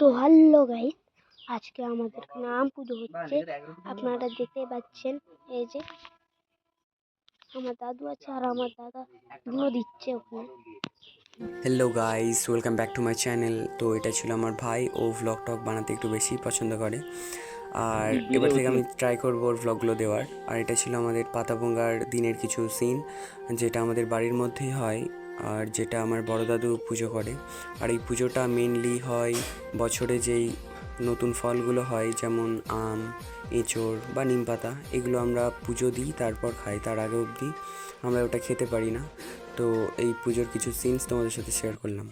তো hello guys, আজকে আমাদের এখানে আম পুজো হচ্ছে। আপনারা দেখতে পাচ্ছেন, এই যে আমার দাদু আছে আর আমার দাদা ধুনো দিচ্ছে ওখানে। Hello guys, welcome back to my channel. তো এটা ছিল আমার ভাই, ও ভ্লগ টক বানাতে একটু বেশি পছন্দ করে, আর এবার থেকে আমি ট্রাই করবো ওর ভ্লগগুলো দেওয়ার। আর এটা ছিল আমাদের পাতাপোঙ্গার দিনের কিছু সিন, যেটা আমাদের বাড়ির মধ্যেই হয় আর যেটা আমার বড় দাদু পুজো করে। আর এই পুজোটা মেনলি হয় বছরে যেই নতুন ফলগুলো হয়, যেমন আম, এঁচোড় বা নিম পাতা, এগুলো আমরা পুজো দিই, তারপর খাই। তার আগে অবধি আমরা ওটা খেতে পারি না। তো এই পুজোর কিছু সিনস তোমাদের সাথে শেয়ার করলাম।